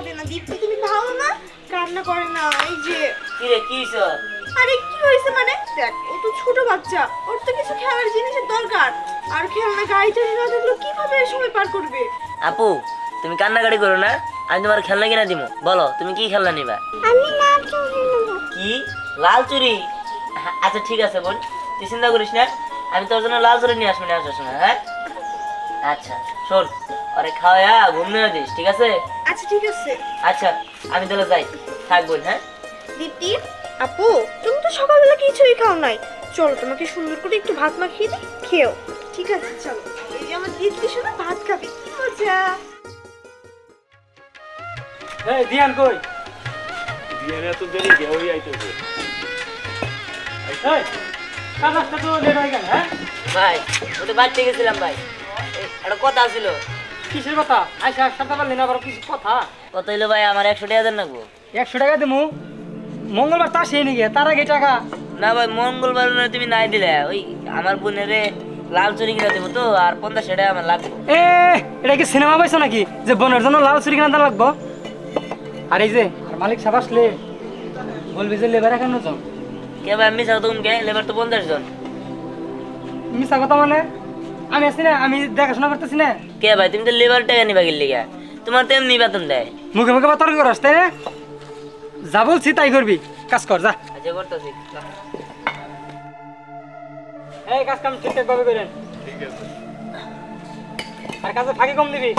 করে না। দীপ্তি তুমি ভালো না, কান্না করে না। এই যে কি রে কি হইছে? আরে কি হয়েছে মানে দেখ, ও তো ছোট বাচ্চা, ওর তো কিছু খেলার জিনিসের দরকার। আর খেলনা গাড়ি টাড়ি না থাকলে কিভাবে সময় পার করবে? আপু তুমি কান্নাকাটি করো না, আমি তোমার খেলনা কিনা দিব। বলো তুমি কি খেলনা নিবা? আমি লাল চুড়ি নেব। কি লাল চুড়ি? আচ্ছা ঠিক আছে বোন, তুই চিন্তা করিস না, আমি তোর জন্য লাল চুড়ি নিয়ে আসবো না আসার সময়। হ্যাঁ আচ্ছা শোন, আরে খাওয়া ঘুম নিয়ে দিস, ঠিক আছে? আচ্ছা ঠিক আছে। আচ্ছা আমি তাহলে যাই, থাকবো। হ্যাঁ দীপ্তি আপু, তুমি তো সকালবেলা কিছুই খাও নাই, চলো তোমাকে সুন্দর করে একটু ভাত মাখিয়ে দিই, খেও। ঠিক আছে চলো। এই যে আমার দীপ্তি শোনা ভাত খাবি, মজা। এই দিয়ান কই? দিয়ান এত দেরি কে হই আইতেছে? এই কাজটা তো লেট হয়ে গেল। হ্যাঁ ভাই ওটা বাড়তে গেছিলাম ভাই, একটা কথা ছিল। কিসের কথা? আইসা সাথে পারলি না, আবার কিছু কথা? কত হইলো ভাই? আমার 100 টাকা দেন নাকবো। 100 টাকা দেবো? মঙ্গলবার তা সেই নাকি, তার আগে টাকা? না ভাই মঙ্গলবার না তুমি নাই দিলে, ওই আমার বোনের লাল চুরি কিনা দেবো তো, আর 50 টাকা আমার লাগবে। এ এটা কি সিনেমা পাইছো নাকি যে বোনের জন্য লাল চুরি কিনা লাগবো? আর এই যে আর মালিক সাহেব আসলে বলবি যে লেবার এখানে জন। কে ভাই আমি ছাড়া তুমি কে? লেবার তো 50 জন। মিশা কথা মানে? আমি আছি না, আমি দেখাশোনা করতেছি না। কে ভাই তুমি তো লেবার টাকা নিবা গেলি গা, তোমার তো এমনি বেতন দেয়। মুখে মুখে তর্ক করস তাই না? যা বলছি তাই করবি, কাজ কর যা। আচ্ছা করতেছি। এই কাজ কাম ঠিকঠাক ভাবে করেন। ঠিক আছে। আর কাজে ফাঁকি কম দিবি।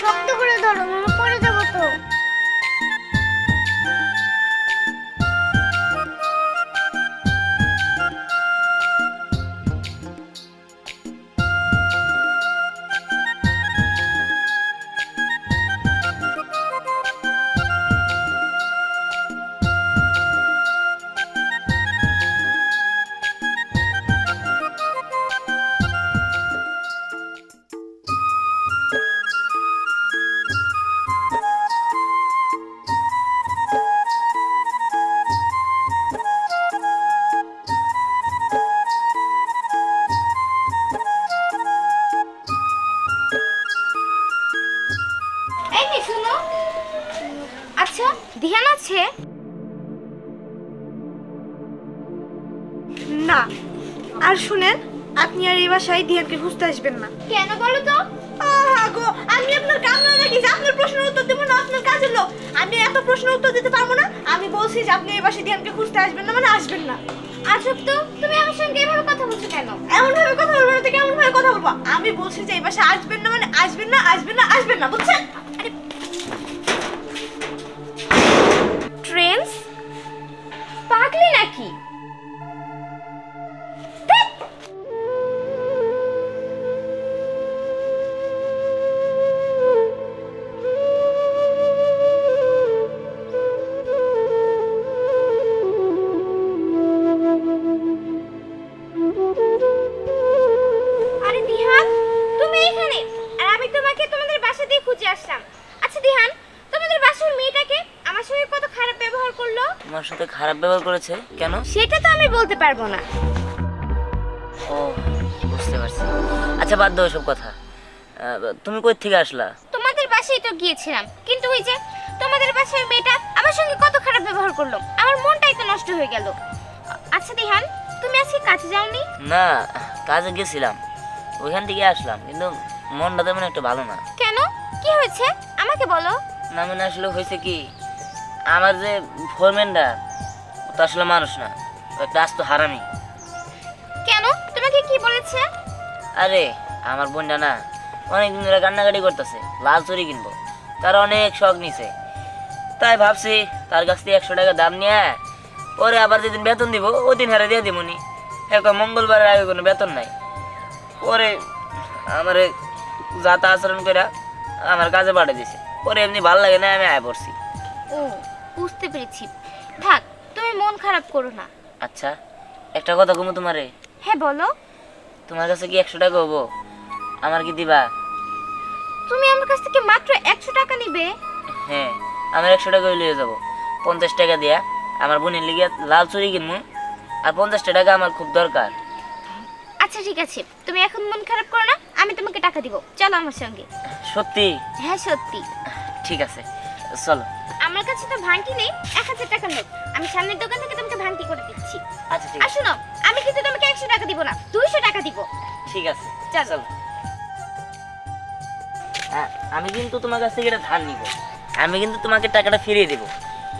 শক্ত করে ধরো, মনে পড়ে যাবো তো। আচ্ছা ধ্যান আছে না? আর শুনেন, আপনি আর এই বাসায় ধ্যানকে খুঁজতে আসবেন না। কেন বলো তো? গো আমি আপনার কামনা রাখি যে আপনার প্রশ্নের উত্তর দেবো না, আপনার কাজের লোক। আমি এত প্রশ্নের উত্তর দিতে পারবো না। আমি বলছি যে আপনি এই বাসায় ধ্যানকে খুঁজতে আসবেন না, মানে আসবেন না। আচ্ছা তো তুমি আমার সঙ্গে এভাবে কথা বলছো কেন? এমন ভাবে কথা বলবো না তো কেমন ভাবে কথা বলবো? আমি বলছি যে এই বাসায় আসবেন না, মানে আসবেন না, আসবেন না, আসবেন না, বুঝছেন? ট্রেন্স পাগলি নাকি? খারাপ ব্যবহার করেছে কেন? সেটা তো আমি বলতে পারবো না। ও বুঝতে পারছি। আচ্ছা বাদ দাও সব কথা। তুমি কই থেকে আসলা? তোমাদের বাসায় তো গিয়েছিলাম, কিন্তু ওই যে তোমাদের বাসার মেয়েটা আমার সঙ্গে কত খারাপ ব্যবহার করলো, আমার মনটাই তো নষ্ট হয়ে গেল। আচ্ছা দিহান, তুমি আজকে কাজে যাওনি? না, কাজে গেছিলাম, ওইখান থেকে আসলাম, কিন্তু মনটা তেমন একটা ভালো না। কেন, কি হয়েছে আমাকে বলো। না মানে আসলে হয়েছে কি, আমার যে ফোরম্যানটা ও তো আসলে মানুষ না, ও একটা আস্ত হারামি। কেন, তোমাকে কি বলেছে? আরে আমার বোনটা না অনেকদিন ধরে কান্নাকাটি করতেছে, লাল চুরি কিনবো, তার অনেক শখ নিছে। তাই ভাবছি তার কাছ থেকে 100 টাকা দাম নিয়ে পরে আবার যেদিন বেতন দিব ওই দিন হারে দিয়ে দিবনি। এখন মঙ্গলবারের আগে কোনো বেতন নাই। পরে আমারে যাতা আচরণ করে আমার কাজে পাঠিয়ে দিছে। পরে এমনি ভালো লাগে না, আমি আয় পড়ছি। ও বুঝতে পেরেছি, থাক তুমি মন খারাপ করো না। আচ্ছা একটা কথা কমু তোমারে। হ্যাঁ বলো। তোমার কাছে কি 100 টাকা হবো? আমার কি দিবা? তুমি আমার কাছ থেকে মাত্র 100 টাকা নিবে? হ্যাঁ, আমার 100 টাকা লিয়ে যাবো। 50 টাকা দিয়া আমার বোনের লিগে লাল চুরি কিনবো, আর 50 টাকা আমার খুব দরকার। আচ্ছা ঠিক আছে, তুমি এখন মন খারাপ করো না, আমি তোমাকে টাকা দিব, চলো আমার সঙ্গে। সত্যি? হ্যাঁ সত্যি। ঠিক আছে চলো। আমার কাছে তো ভাঙটি নেই, 1000 টাকার নোট, আমি সামনের দোকান থেকে তোমাকে ভাঙটি করে দিচ্ছি। আচ্ছা ঠিক আর আছে। শোনো, আমি কিন্তু তোমাকে 100 টাকা দিব না, 200 টাকা দিব। ঠিক আছে চলো। চলো। হ্যাঁ, আমি কিন্তু তোমার কাছ থেকে এটা ধার নিব, আমি কিন্তু তোমাকে টাকাটা ফিরিয়ে দেবো।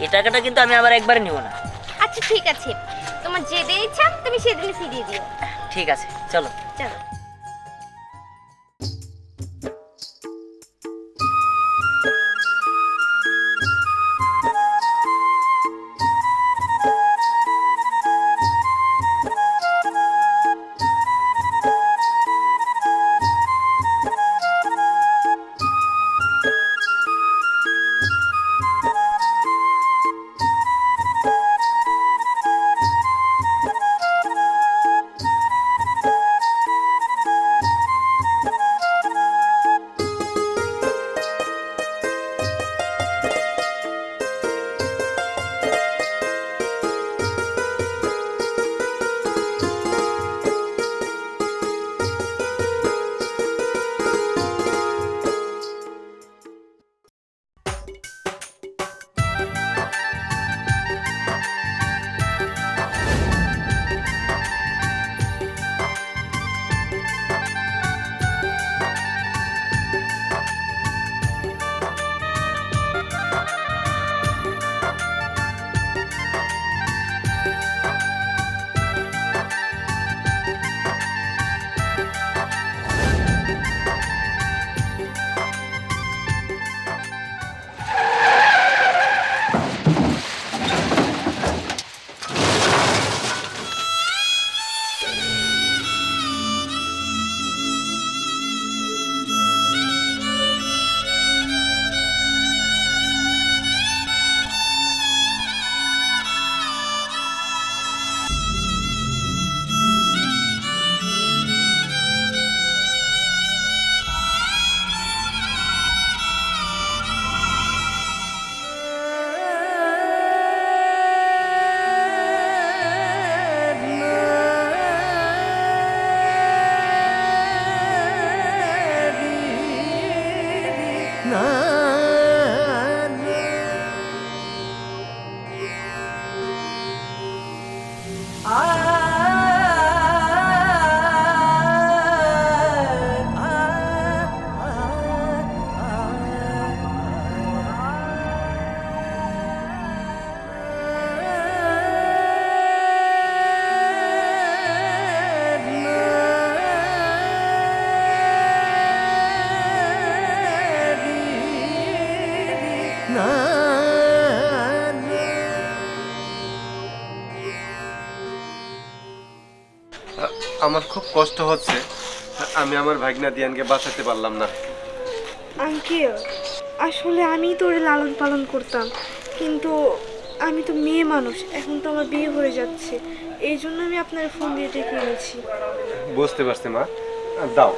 এই টাকাটা কিন্তু আমি আবার একবারে নিব না। আচ্ছা ঠিক আছে, তোমার যেদিন ইচ্ছা তুমি সেদিনই ফিরিয়ে দিও। ঠিক আছে চলো। চলো। আমার খুব কষ্ট হচ্ছে, আমি আমার ভাগনা দিয়ানকে বাঁচাতে পারলাম না। আঙ্কেল, আসলে আমি তো ওরে লালন পালন করতাম, কিন্তু আমি তো মেয়ে মানুষ, এখন তো আমার বিয়ে হয়ে যাচ্ছে, এই জন্য আমি আপনার ফোন দিয়ে ডেকে এনেছি। বুঝতে পারছি মা, দাও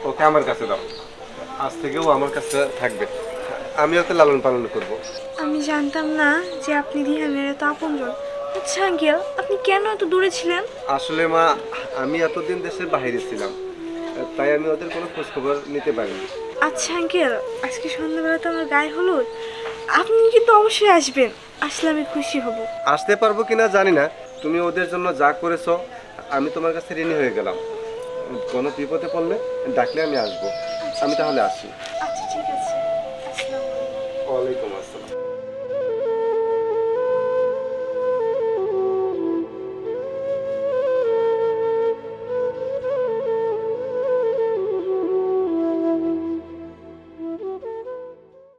ওকে আমার কাছে দাও, আজ থেকে ও আমার কাছে থাকবে, আমি ওকে লালন পালন করব। আমি জানতাম না যে আপনি দিহানের এত আপনজন, আচ্ছা আঙ্কেল, আপনি কেন এত দূরে ছিলেন? আসলে মা, আমি এতদিন দেশের বাইরে ছিলাম, তাই আমি ওদের কোনো খোঁজ খবর নিতে পারিনি। আচ্ছা আঙ্কেল, আজকে সন্ধ্যাবেলা তো আমার গায়ে হলুদ, আপনি কিন্তু অবশ্যই আসবেন। আসলে আমি খুশি হব। আসতে পারবো কিনা জানি না, তুমি ওদের জন্য যা করেছো আমি তোমার কাছে ঋণী হয়ে গেলাম। কোনো বিপদে পড়লে ডাকলে আমি আসবো। আমি তাহলে আসি। আচ্ছা